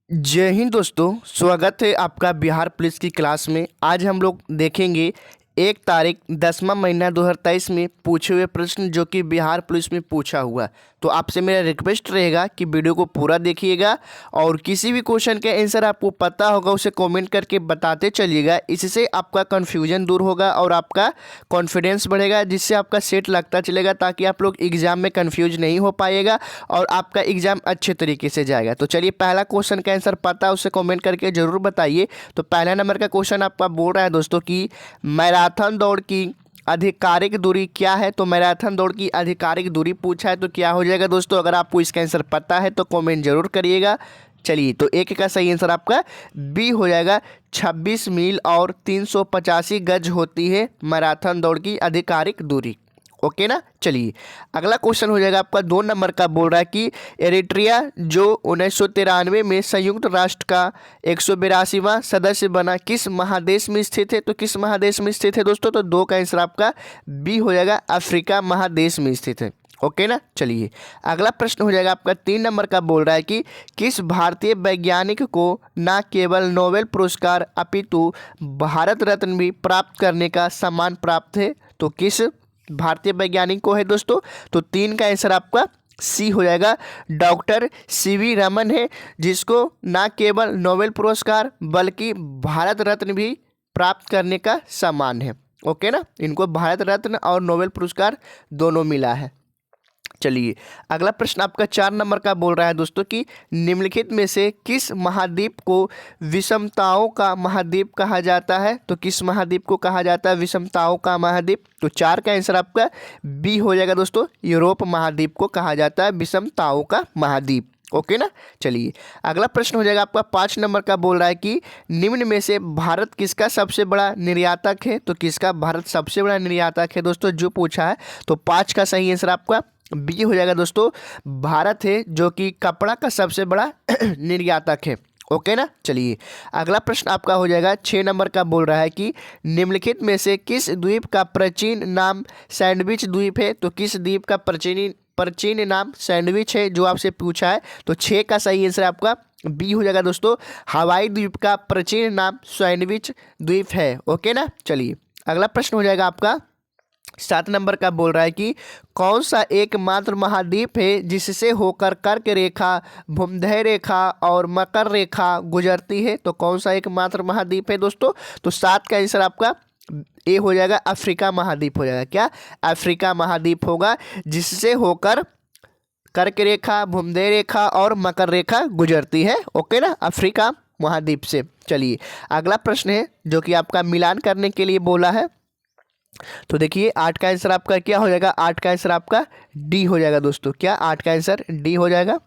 जय हिंद दोस्तों, स्वागत है आपका बिहार पुलिस की क्लास में। आज हम लोग देखेंगे 1 तारीख 10वां महीना 2023 में पूछे हुए प्रश्न जो कि बिहार पुलिस में पूछा हुआ। तो आपसे मेरा रिक्वेस्ट रहेगा कि वीडियो को पूरा देखिएगा और किसी भी क्वेश्चन के आंसर आपको पता होगा उसे कमेंट करके बताते चलिएगा। इससे आपका कन्फ्यूजन दूर होगा और आपका कॉन्फिडेंस बढ़ेगा, जिससे आपका सेट लगता चलेगा, ताकि आप लोग एग्जाम में कन्फ्यूज नहीं हो पाएगा और आपका एग्जाम अच्छे तरीके से जाएगा। तो चलिए, पहला क्वेश्चन का आंसर पता है उसे कमेंट करके जरूर बताइए। तो पहला नंबर का क्वेश्चन आपका बोल रहा है दोस्तों कि मैराथन दौड़ की आधिकारिक दूरी क्या है। तो मैराथन दौड़ की आधिकारिक दूरी पूछा है तो क्या हो जाएगा दोस्तों। अगर आपको इसका आंसर पता है तो कमेंट जरूर करिएगा। चलिए, तो एक का सही आंसर आपका बी हो जाएगा। 26 मील और 385 गज होती है मैराथन दौड़ की आधिकारिक दूरी। ओके ना। चलिए, अगला क्वेश्चन हो जाएगा आपका 2 नंबर का। बोल रहा है कि एरिट्रिया जो 1993 में संयुक्त राष्ट्र का 182वां सदस्य बना किस महादेश में स्थित है। तो किस महादेश में स्थित है दोस्तों। तो 2 का आंसर आपका बी हो जाएगा, अफ्रीका महादेश में स्थित है। ओके ना। चलिए, अगला प्रश्न हो जाएगा आपका 3 नंबर का। बोल रहा है कि किस भारतीय वैज्ञानिक को न केवल नोबेल पुरस्कार अपितु भारत रत्न भी प्राप्त करने का सम्मान प्राप्त है। तो किस भारतीय वैज्ञानिक को है दोस्तों। तो 3 का आंसर आपका सी हो जाएगा, डॉक्टर सीवी रमन है, जिसको न केवल नोबेल पुरस्कार बल्कि भारत रत्न भी प्राप्त करने का सम्मान है। ओके ना, इनको भारत रत्न और नोबेल पुरस्कार दोनों मिला है। चलिए, अगला प्रश्न आपका 4 नंबर का। बोल रहा है दोस्तों कि निम्नलिखित में से किस महाद्वीप को विषमताओं का महाद्वीप कहा जाता है। तो किस महाद्वीप को कहा जाता है विषमताओं का महाद्वीप। तो 4 का आंसर आपका बी हो जाएगा दोस्तों, यूरोप महाद्वीप को कहा जाता है विषमताओं का महाद्वीप। ओके ना। चलिए, अगला प्रश्न हो जाएगा आपका 5 नंबर का। बोल रहा है कि निम्न में से भारत किसका सबसे बड़ा निर्यातक है। तो किसका भारत सबसे बड़ा निर्यातक है दोस्तों, जो पूछा है। तो 5 का सही आंसर आपका बी हो जाएगा दोस्तों, भारत है, जो कि कपड़ा का सबसे बड़ा निर्यातक है। ओके ना। चलिए, अगला प्रश्न आपका हो जाएगा 6 नंबर का। बोल रहा है कि निम्नलिखित में से किस द्वीप का प्राचीन नाम सैंडविच द्वीप है। तो किस द्वीप का प्राचीन नाम सैंडविच है, जो आपसे पूछा है। तो 6 का सही आंसर आपका बी हो जाएगा दोस्तों, हवाई द्वीप का प्राचीन नाम सैंडविच द्वीप है। ओके ना। चलिए, अगला प्रश्न हो जाएगा आपका 7 नंबर का। बोल रहा है कि कौन सा एकमात्र महाद्वीप है जिससे होकर कर्क रेखा, भूमध्य रेखा और मकर रेखा गुजरती है। तो कौन सा एकमात्र महाद्वीप है दोस्तों। तो 7 का आंसर आपका ए हो जाएगा, अफ्रीका महाद्वीप हो जाएगा। क्या अफ्रीका महाद्वीप होगा जिससे होकर कर्क रेखा, भूमध्य रेखा और मकर रेखा गुजरती है। ओके ना, अफ्रीका महाद्वीप से। चलिए, अगला प्रश्न है जो कि आपका मिलान करने के लिए बोला है। तो देखिए, 8 का आंसर आपका क्या हो जाएगा। 8 का आंसर आपका डी हो जाएगा दोस्तों। क्या 8 का आंसर डी हो जाएगा।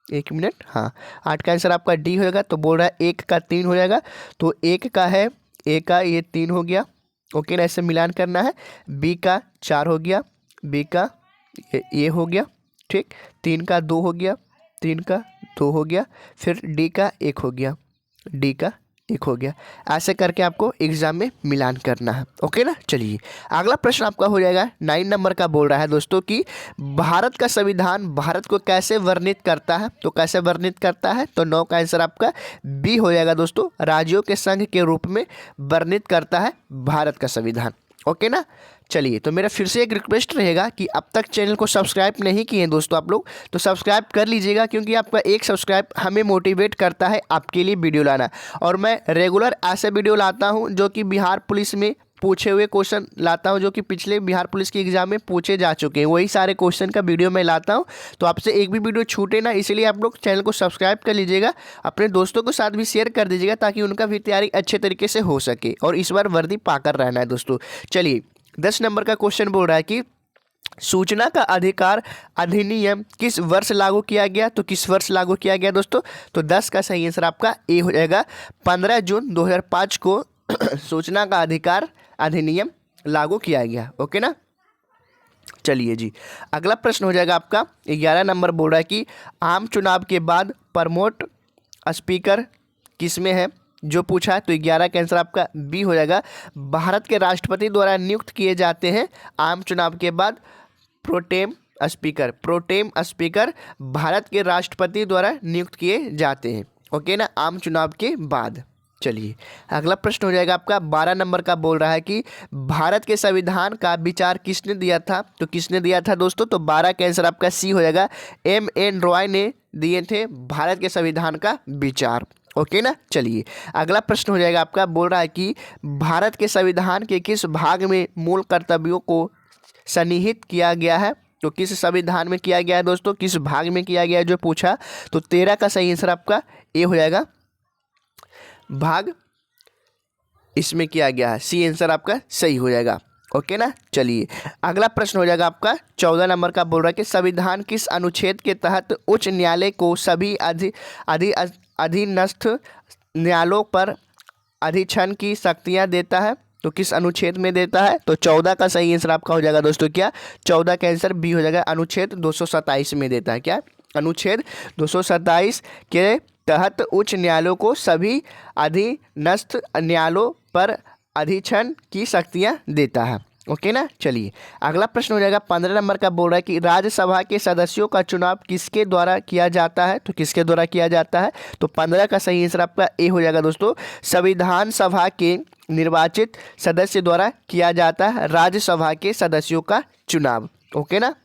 1 मिनट, हाँ, 8 का आंसर आपका डी हो जाएगा। तो बोल रहा है 1 का 3 हो जाएगा। तो 1 का है, ए का ये 3 हो गया। ओके ना, ऐसे मिलान करना है। बी का 4 हो गया, बी का ये हो गया, ठीक। 3 का 2 हो गया, 3 का 2 हो गया, फिर डी का 1 हो गया, डी का 1 हो गया। ऐसे करके आपको एग्जाम में मिलान करना है। ओके ना। चलिए, अगला प्रश्न आपका हो जाएगा 9 नंबर का। बोल रहा है दोस्तों कि भारत का संविधान भारत को कैसे वर्णित करता है। तो कैसे वर्णित करता है। तो 9 का आंसर आपका बी हो जाएगा दोस्तों, राज्यों के संघ के रूप में वर्णित करता है भारत का संविधान। ओके ना। चलिए, तो मेरा फिर से एक रिक्वेस्ट रहेगा कि अब तक चैनल को सब्सक्राइब नहीं किए हैं दोस्तों आप लोग, तो सब्सक्राइब कर लीजिएगा, क्योंकि आपका एक सब्सक्राइब हमें मोटिवेट करता है आपके लिए वीडियो लाना। और मैं रेगुलर ऐसे वीडियो लाता हूं जो कि बिहार पुलिस में पूछे हुए क्वेश्चन लाता हूं, जो कि पिछले बिहार पुलिस के एग्जाम में पूछे जा चुके हैं, वही सारे क्वेश्चन का वीडियो मैं लाता हूं। तो आपसे एक भी वीडियो छूटे ना, इसलिए आप लोग चैनल को सब्सक्राइब कर लीजिएगा, अपने दोस्तों के साथ भी शेयर कर दीजिएगा, ताकि उनका भी तैयारी अच्छे तरीके से हो सके और इस बार वर्दी पाकर रहना है दोस्तों। चलिए, 10 नंबर का क्वेश्चन बोल रहा है कि सूचना का अधिकार अधिनियम किस वर्ष लागू किया गया। तो किस वर्ष लागू किया गया दोस्तों। तो 10 का सही आंसर आपका ए हो जाएगा, 15 जून 2005 को सूचना का अधिकार अधिनियम लागू किया गया। ओके ना। चलिए जी, अगला प्रश्न हो जाएगा आपका 11 नंबर। बोल रहा है कि आम चुनाव के बाद प्रमोट स्पीकर किसमें है, जो पूछा है। तो 11 का आंसर आपका बी हो जाएगा, भारत के राष्ट्रपति द्वारा नियुक्त किए जाते हैं आम चुनाव के बाद pro tem speaker. Pro tem speaker Bharat के राष्ट्रपति द्वारा नियुक्त किए जाते हैं। ओके ना, आम चुनाव के बाद। चलिए अगला प्रश्न हो जाएगा आपका 12 नंबर का, बोल रहा है कि भारत के संविधान का विचार किसने दिया था? तो किसने दिया था दोस्तों? तो 12 का आंसर आपका सी हो जाएगा, M.N. रॉय ने दिए थे भारत के संविधान का विचार। ओके ना। चलिए अगला प्रश्न हो जाएगा आपका, बोल रहा है कि भारत के संविधान के किस भाग में मूल कर्तव्यों को सन्निहित किया गया है? तो किस संविधान में किया गया है दोस्तों, किस भाग में किया गया है जो पूछा? तो 13 का सही आंसर आपका ए हो जाएगा, भाग इसमें किया गया है, सी आंसर आपका सही हो जाएगा। ओके ना। चलिए अगला प्रश्न हो जाएगा आपका 14 नंबर का, बोल रहा है कि संविधान किस अनुच्छेद के तहत उच्च न्यायालय को सभी अधीनस्थ न्यायालयों पर अधिक्षण की शक्तियां देता है? तो किस अनुच्छेद में देता है? तो 14 का सही आंसर आपका हो जाएगा दोस्तों क्या, 14 का आंसर बी हो जाएगा, अनुच्छेद 227 में देता है। क्या? अनुच्छेद 227 के तहत उच्च न्यायालयों को सभी अधीनस्थ न्यायालयों पर अधिक्षण की शक्तियां देता है। ओके ना। चलिए अगला प्रश्न हो जाएगा 15 नंबर का, बोल रहा है कि राज्यसभा के सदस्यों का चुनाव किसके द्वारा किया जाता है? तो किसके द्वारा किया जाता है? तो 15 का सही आंसर आपका ए हो जाएगा दोस्तों, संविधान सभा के निर्वाचित सदस्य द्वारा किया जाता है राज्यसभा के सदस्यों का चुनाव। ओके ना।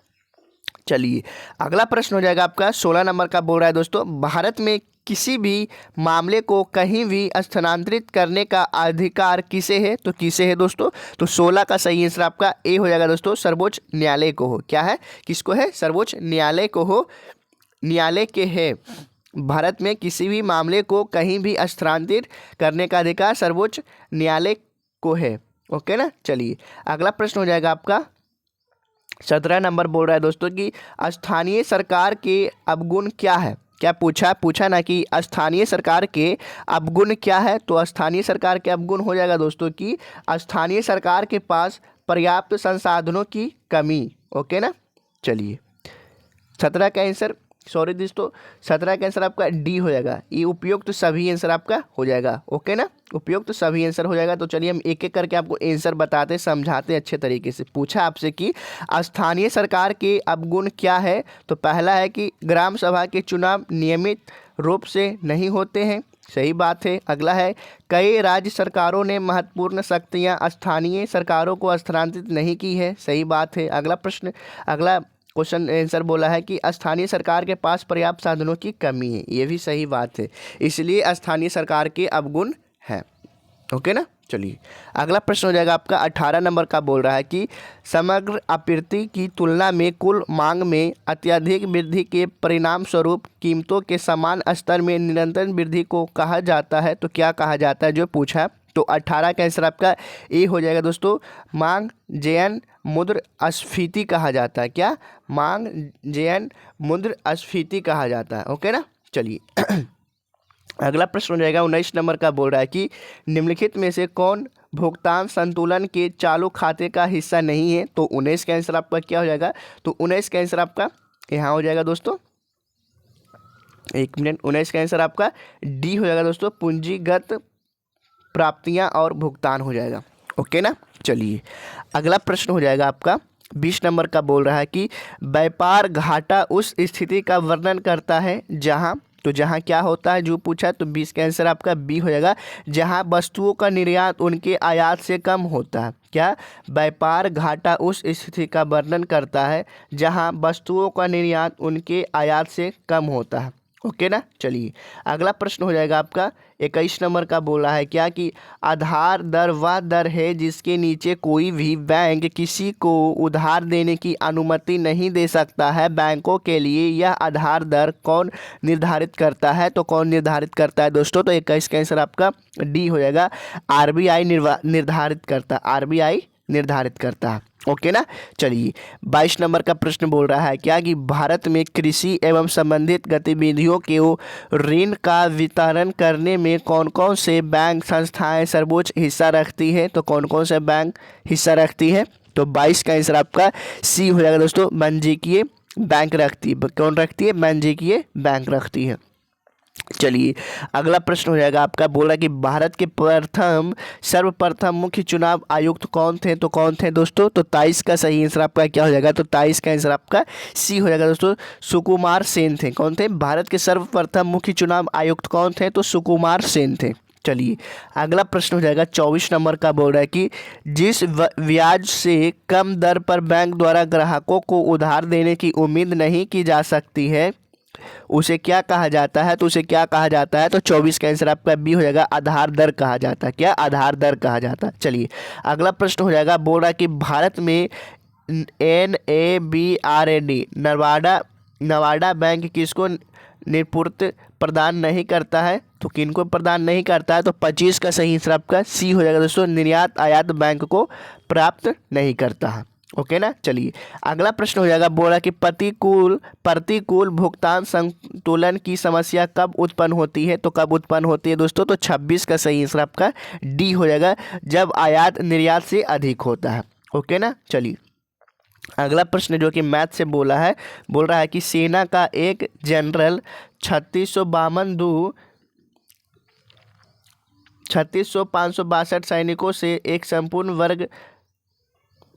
चलिए अगला प्रश्न हो जाएगा आपका 16 नंबर का, बोल रहा है दोस्तों भारत में किसी भी मामले को कहीं भी स्थानांतरित करने का अधिकार किसे है? तो किसे है दोस्तों? तो 16 का सही आंसर आपका ए हो जाएगा दोस्तों, सर्वोच्च न्यायालय को हो। क्या है? किसको है? सर्वोच्च न्यायालय को हो, न्यायालय के है। भारत में किसी भी मामले को कहीं भी स्थानांतरित करने का अधिकार सर्वोच्च न्यायालय को है। ओके ना। चलिए अगला प्रश्न हो जाएगा आपका 17 नंबर, बोल रहा है दोस्तों कि स्थानीय सरकार के अवगुण क्या है? क्या पूछा ना कि स्थानीय सरकार के अवगुण क्या है? तो स्थानीय सरकार के अवगुण हो जाएगा दोस्तों कि स्थानीय सरकार के पास पर्याप्त संसाधनों की कमी। ओके ना। चलिए 17 का आंसर, सॉरी दोस्तों 17 का आंसर आपका डी हो जाएगा, ये उपयुक्त तो सभी आंसर आपका हो जाएगा। ओके ना, उपयुक्त तो सभी आंसर हो जाएगा। तो चलिए हम एक एक करके आपको आंसर बताते समझाते अच्छे तरीके से। पूछा आपसे कि स्थानीय सरकार के अवगुण क्या है? तो पहला है कि ग्राम सभा के चुनाव नियमित रूप से नहीं होते हैं, सही बात है। अगला है कई राज्य सरकारों ने महत्वपूर्ण शक्तियां स्थानीय सरकारों को स्थानांतरित नहीं की है, सही बात है। अगला क्वेश्चन आंसर बोला है कि स्थानीय सरकार के पास पर्याप्त साधनों की कमी है, ये भी सही बात है, इसलिए स्थानीय सरकार के अवगुण है। ओके ना। चलिए अगला प्रश्न हो जाएगा आपका 18 नंबर का, बोल रहा है कि समग्र आपूर्ति की तुलना में कुल मांग में अत्यधिक वृद्धि के परिणाम स्वरूप कीमतों के समान स्तर में निरंतर वृद्धि को कहा जाता है। तो क्या कहा जाता है जो पूछा है? तो 18 का आंसर आपका ए हो जाएगा दोस्तों, मांग जयन मुद्रास्फीति कहा जाता है। क्या? मांग जयन मुद्रास्फीति कहा जाता है। ओके ना। चलिए अगला प्रश्न हो जाएगा 19 नंबर का, बोल रहा है कि निम्नलिखित में से कौन भुगतान संतुलन के चालू खाते का हिस्सा नहीं है? तो 19 का आंसर आपका क्या हो जाएगा? तो 19 का आंसर आपका यहाँ हो जाएगा दोस्तों, एक मिनट, 19 का आंसर आपका डी हो जाएगा दोस्तों, पूंजीगत प्राप्तियां और भुगतान हो जाएगा। ओके ना। चलिए अगला प्रश्न हो जाएगा आपका 20 नंबर का, बोल रहा है कि व्यापार घाटा उस स्थिति का वर्णन करता है जहां, तो जहां क्या होता है जो पूछा है? तो 20 का आंसर आपका बी हो जाएगा, जहां वस्तुओं का निर्यात उनके आयात से कम होता है। क्या? व्यापार घाटा उस स्थिति का वर्णन करता है जहां वस्तुओं का निर्यात उनके आयात से कम होता है। ओके ना। चलिए अगला प्रश्न हो जाएगा आपका 21 नंबर का, बोला है क्या कि आधार दर वह दर है जिसके नीचे कोई भी बैंक किसी को उधार देने की अनुमति नहीं दे सकता है। बैंकों के लिए यह आधार दर कौन निर्धारित करता है? तो कौन निर्धारित करता है दोस्तों? तो 21 का आंसर आपका डी हो जाएगा, आरबीआई निर्धारित करता है, आरबीआई निर्धारित करता है। ओके ना। चलिए 22 नंबर का प्रश्न बोल रहा है क्या कि भारत में कृषि एवं संबंधित गतिविधियों के ऋण का वितरण करने में कौन कौन से बैंक संस्थाएं सर्वोच्च हिस्सा रखती है? तो कौन कौन से बैंक हिस्सा रखती है? तो 22 का आंसर आपका सी हो जाएगा दोस्तों, वाणिज्यिक बैंक रखती है। कौन रखती है? वाणिज्यिक बैंक रखती है। चलिए अगला प्रश्न हो जाएगा आपका। बोला कि भारत के सर्वप्रथम मुख्य चुनाव आयुक्त कौन थे? तो कौन थे दोस्तों? तो 23 का सही आंसर आपका क्या हो जाएगा? तो 23 का आंसर आपका सी हो जाएगा दोस्तों, सुकुमार सेन थे। कौन थे? भारत के सर्वप्रथम मुख्य चुनाव आयुक्त कौन थे? तो सुकुमार सेन थे। चलिए अगला प्रश्न हो जाएगा 24 नंबर का। बोल रहा है कि जिस ब्याज से कम दर पर बैंक द्वारा ग्राहकों को उधार देने की उम्मीद नहीं की जा सकती है उसे क्या कहा जाता है? तो उसे क्या कहा जाता है? तो 24 का आंसर आपका बी हो जाएगा, आधार दर कहा जाता है। क्या? आधार दर कहा जाता है। चलिए अगला प्रश्न हो जाएगा। बोल रहा है कि भारत में NABRAD नवाडा बैंक किसको निर्पुत प्रदान नहीं करता है? तो किनको प्रदान नहीं करता है? तो 25 का सही आंसर आपका सी हो जाएगा दोस्तों, निर्यात आयात बैंक को प्राप्त नहीं करता है। ओके ना। चलिए अगला प्रश्न हो जाएगा। बोला कि प्रतिकूल भुगतान संतुलन की समस्या कब उत्पन्न होती है? तो कब उत्पन्न होती है दोस्तों? तो 26 का सही आंसर आपका डी हो जाएगा, जब आयात निर्यात से अधिक होता है। ओके ना। चलिए अगला प्रश्न जो कि मैथ से बोल रहा है कि सेना का एक जनरल 36,562 सैनिकों से एक संपूर्ण वर्ग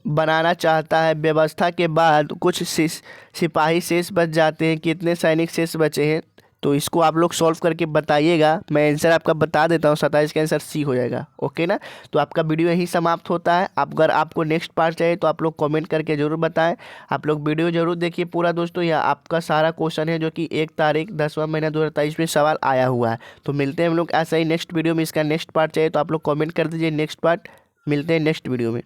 बनाना चाहता है। व्यवस्था के बाद कुछ सिपाही शेष बच जाते हैं। कितने सैनिक शेष बचे हैं? तो इसको आप लोग सॉल्व करके बताइएगा। मैं आंसर आपका बता देता हूँ, 27 का आंसर सी हो जाएगा। ओके ना। तो आपका वीडियो यहीं समाप्त होता है। अगर आपको नेक्स्ट पार्ट चाहिए तो आप लोग कमेंट करके जरूर बताएं। आप लोग वीडियो जरूर देखिए पूरा दोस्तों। यह आपका सारा क्वेश्चन है जो कि 1 तारीख 10वां महीना 2023 में सवाल आया हुआ है। तो मिलते हैं हम लोग ऐसा ही नेक्स्ट वीडियो में। इसका नेक्स्ट पार्ट चाहिए तो आप लोग कॉमेंट कर दीजिए नेक्स्ट पार्ट। मिलते हैं नेक्स्ट वीडियो में।